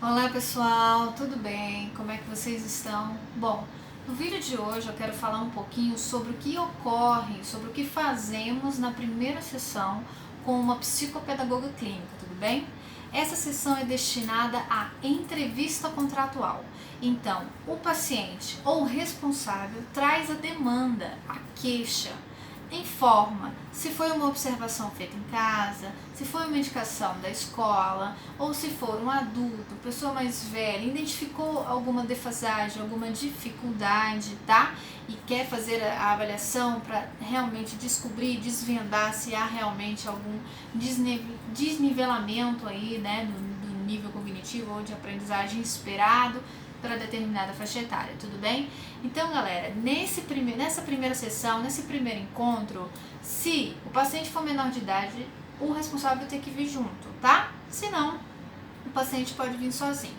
Olá pessoal, tudo bem? Como é que vocês estão? Bom, no vídeo de hoje eu quero falar um pouquinho sobre o que ocorre, sobre o que fazemos na primeira sessão com uma psicopedagoga clínica, tudo bem? Essa sessão é destinada à entrevista contratual. Então, o paciente ou o responsável traz a demanda, a queixa, informa se foi uma observação feita em casa, se foi uma indicação da escola, ou se for um adulto, pessoa mais velha, identificou alguma defasagem, alguma dificuldade, tá? E quer fazer a avaliação para realmente descobrir, desvendar se há realmente algum desnivelamento aí, né, do nível cognitivo ou de aprendizagem esperado para determinada faixa etária, tudo bem? Então, galera, nessa primeira sessão, nesse primeiro encontro, se o paciente for menor de idade, o responsável vai ter que vir junto, tá? Se não, o paciente pode vir sozinho.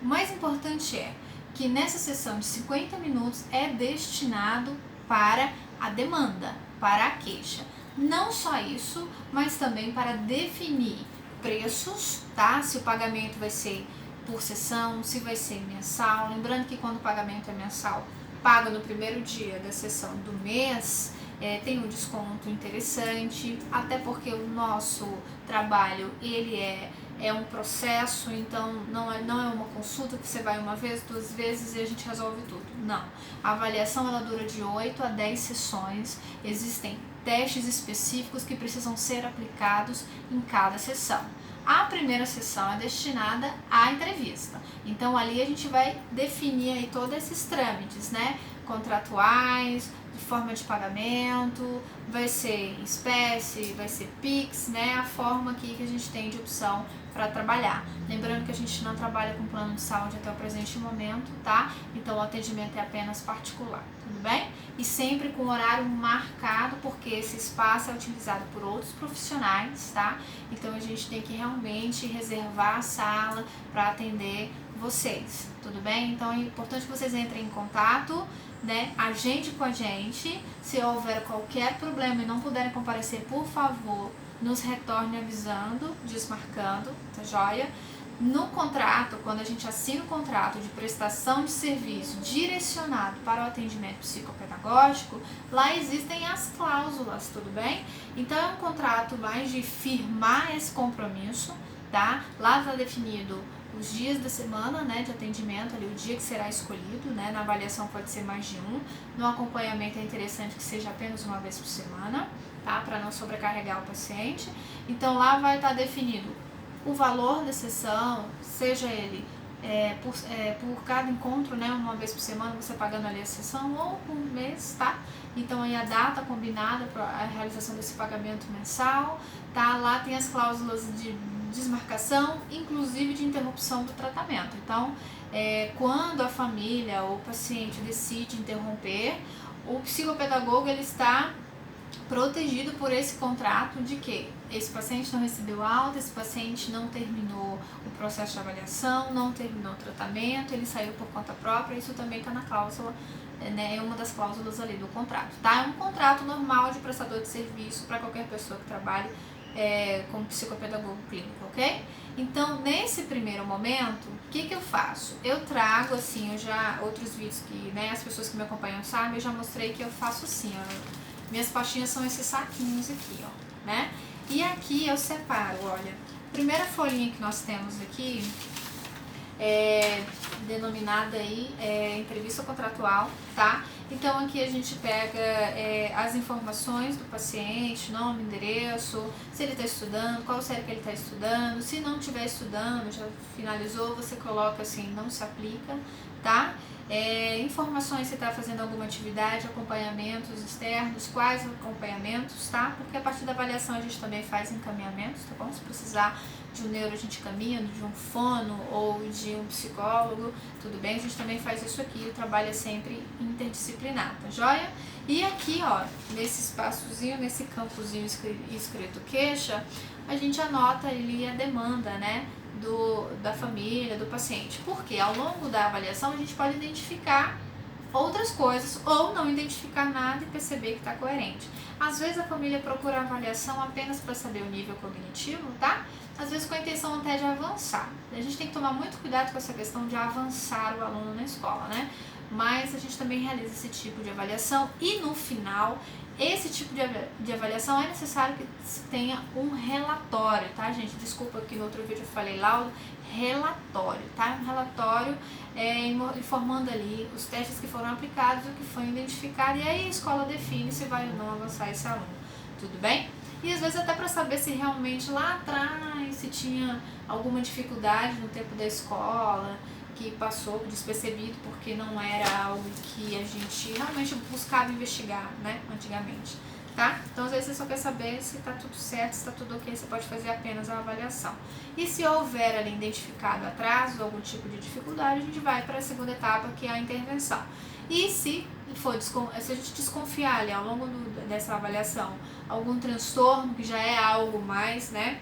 O mais importante é que nessa sessão de 50 minutos é destinado para a demanda, para a queixa. Não só isso, mas também para definir preços, tá? Se o pagamento vai ser por sessão, se vai ser mensal. Lembrando que quando o pagamento é mensal, paga no primeiro dia da sessão do mês, tem um desconto interessante, até porque o nosso trabalho ele é um processo, então não é uma consulta que você vai uma vez, duas vezes e a gente resolve tudo. Não. A avaliação ela dura de 8 a 10 sessões, existem testes específicos que precisam ser aplicados em cada sessão. A primeira sessão é destinada à entrevista. Então ali a gente vai definir aí todos esses trâmites, né? Contratuais, de forma de pagamento, vai ser em espécie, vai ser Pix, né? A forma aqui que a gente tem de opção para trabalhar. Lembrando que a gente não trabalha com plano de saúde até o presente momento, tá? Então o atendimento é apenas particular, tudo bem? E sempre com horário marcado, porque esse espaço é utilizado por outros profissionais, tá? Então a gente tem que realmente reservar a sala para atender vocês, tudo bem? Então é importante que vocês entrem em contato, né? Agende com a gente. Se houver qualquer problema e não puderem comparecer, por favor, nos retorne avisando, desmarcando, tá joia? No contrato, quando a gente assina o contrato de prestação de serviço direcionado para o atendimento psicopedagógico, lá existem as cláusulas, tudo bem? Então é um contrato mais de firmar esse compromisso, tá? Lá está definido os dias da semana, né, de atendimento, ali, o dia que será escolhido, né, na avaliação pode ser mais de um, no acompanhamento é interessante que seja apenas uma vez por semana, tá, para não sobrecarregar o paciente. Então lá vai estar definido o valor da sessão, seja ele por cada encontro, né, uma vez por semana você pagando ali a sessão ou por mês, tá? Então aí a data combinada para a realização desse pagamento mensal, tá? Lá tem as cláusulas de desmarcação, inclusive de interrupção do tratamento. Então, quando a família ou o paciente decide interromper, o psicopedagogo ele está protegido por esse contrato de que esse paciente não recebeu alta, esse paciente não terminou o processo de avaliação, não terminou o tratamento, ele saiu por conta própria, isso também está na cláusula, né, é uma das cláusulas ali do contrato, tá? É um contrato normal de prestador de serviço para qualquer pessoa que trabalhe como psicopedagogo clínico, ok? Então, nesse primeiro momento, o que eu faço? Eu trago, assim, outros vídeos que, né, as pessoas que me acompanham sabem, eu já mostrei que eu faço assim, ó. Minhas pastinhas são esses saquinhos aqui, ó, né? E aqui eu separo, olha, a primeira folhinha que nós temos aqui é denominada aí entrevista contratual, tá? Então aqui a gente pega as informações do paciente, nome, endereço, se ele está estudando, qual série que ele está estudando, se não estiver estudando, já finalizou, você coloca assim, não se aplica, tá? Informações se está fazendo alguma atividade, acompanhamentos externos, quais acompanhamentos, tá? Porque a partir da avaliação a gente também faz encaminhamentos, tá bom? Se precisar de um neuro a gente caminha, de um fono ou de um psicólogo, tudo bem? A gente também faz isso aqui, o trabalho é sempre interdisciplinar, tá joia? E aqui, ó, nesse espaçozinho, nesse campozinho escrito queixa, a gente anota ali a demanda, né? Da família, do paciente. Porque ao longo da avaliação a gente pode identificar outras coisas, ou não identificar nada e perceber que está coerente. Às vezes a família procura avaliação apenas para saber o nível cognitivo, tá? Às vezes com a intenção até de avançar. A gente tem que tomar muito cuidado com essa questão de avançar o aluno na escola, né? Mas a gente também realiza esse tipo de avaliação e no final, esse tipo de avaliação é necessário que se tenha um relatório, tá, gente? Desculpa que no outro vídeo eu falei laudo, relatório, tá? Um relatório informando ali os testes que foram aplicados, o que foi identificado, e aí a escola define se vai ou não avançar esse aluno, tudo bem? E às vezes até para saber se realmente lá atrás se tinha alguma dificuldade no tempo da escola, que passou despercebido porque não era algo que a gente realmente buscava investigar, né, antigamente, tá? Então às vezes você só quer saber se tá tudo certo, se tá tudo ok, você pode fazer apenas a avaliação. E se houver ali identificado atraso, algum tipo de dificuldade, a gente vai para a segunda etapa, que é a intervenção. E se a gente desconfiar ali ao longo dessa avaliação algum transtorno, que já é algo mais, né,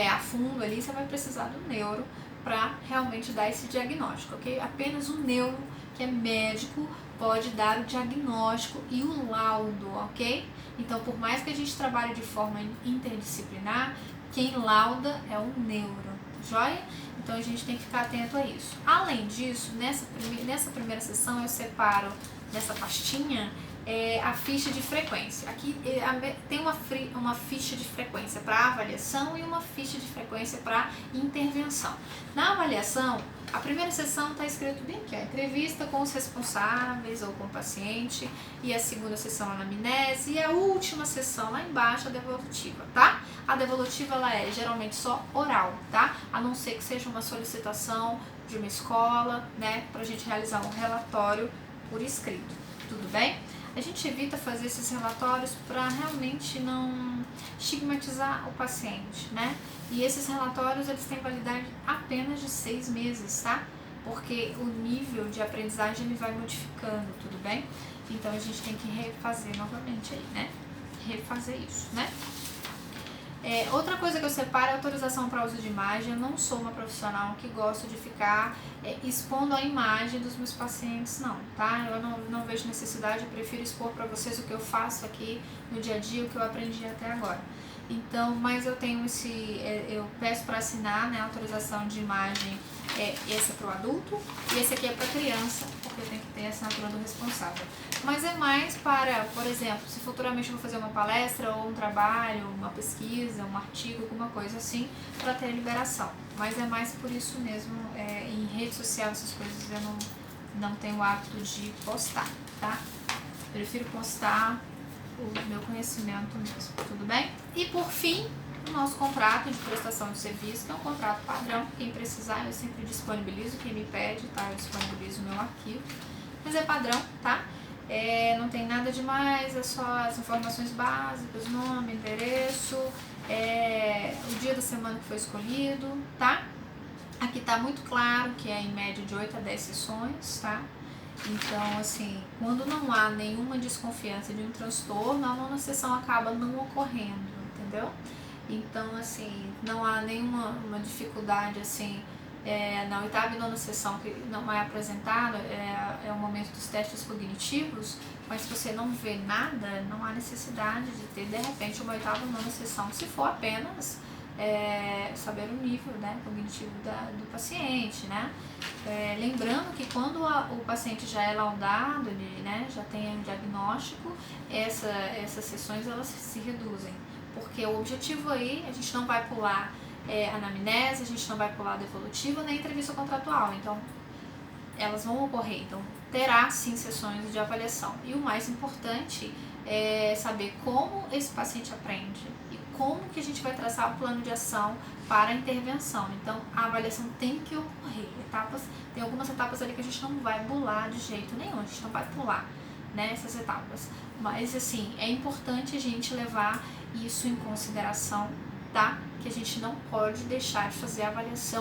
a fundo ali, você vai precisar do neuro para realmente dar esse diagnóstico, ok? Apenas o neuro, que é médico, pode dar o diagnóstico e o laudo, ok? Então, por mais que a gente trabalhe de forma interdisciplinar, quem lauda é o neuro, joia? Então, a gente tem que ficar atento a isso. Além disso, nessa primeira sessão, eu separo nessa pastinha a ficha de frequência. Aqui tem uma ficha de frequência para avaliação e uma ficha de frequência para intervenção. Na avaliação, a primeira sessão está escrito bem aqui, entrevista com os responsáveis ou com o paciente, e a segunda sessão a anamnese, e a última sessão lá embaixo a devolutiva, tá? A devolutiva ela é geralmente só oral, tá? A não ser que seja uma solicitação de uma escola, né, pra gente realizar um relatório por escrito, tudo bem? A gente evita fazer esses relatórios para realmente não estigmatizar o paciente, né? E esses relatórios, eles têm validade apenas de 6 meses, tá? Porque o nível de aprendizagem, ele vai modificando, tudo bem? Então, a gente tem que refazer novamente aí, né? Refazer isso, né? Outra coisa que eu separo é autorização para uso de imagem. Eu não sou uma profissional que gosto de ficar expondo a imagem dos meus pacientes, não, tá? Eu não vejo necessidade, eu prefiro expor para vocês o que eu faço aqui no dia a dia, o que eu aprendi até agora. Então, mas eu tenho eu peço para assinar, né, a autorização de imagem, esse é para o adulto e esse aqui é para criança, porque eu tenho que ter a assinatura do responsável. Mas é mais para, por exemplo, se futuramente eu vou fazer uma palestra ou um trabalho, uma pesquisa, um artigo, alguma coisa assim, para ter liberação. Mas é mais por isso mesmo, em rede social, essas coisas eu não tenho o hábito de postar, tá? Prefiro postar o meu conhecimento mesmo, tudo bem? E por fim, o nosso contrato de prestação de serviço, que é um contrato padrão. Quem precisar, eu sempre disponibilizo, quem me pede, tá? Eu disponibilizo o meu arquivo, mas é padrão, tá? Não tem nada demais, é só as informações básicas, nome, endereço, o dia da semana que foi escolhido, tá? Aqui tá muito claro que é em média de 8 a 10 sessões, tá? Então, assim, quando não há nenhuma desconfiança de um transtorno, a nona sessão acaba não ocorrendo, entendeu? Então, assim, não há nenhuma dificuldade, assim, na oitava e nona sessão que não é apresentada, é o momento dos testes cognitivos, mas se você não vê nada, não há necessidade de ter, de repente, uma oitava e nona sessão, se for apenas saber o nível, né, cognitivo do paciente, né? Lembrando que quando o paciente já é laudado, ele, né, já tem um diagnóstico, essas sessões elas se reduzem, porque o objetivo aí, a gente não vai pular anamnese, a gente não vai pular devolutiva nem entrevista contratual, então elas vão ocorrer, então terá sim sessões de avaliação. E o mais importante é saber como esse paciente aprende e como que a gente vai traçar o plano de ação para a intervenção. Então a avaliação tem que ocorrer, tem algumas etapas ali que a gente não vai pular de jeito nenhum, a gente não vai pular, né, essas etapas, mas assim, é importante a gente levar isso em consideração, tá? Que a gente não pode deixar de fazer a avaliação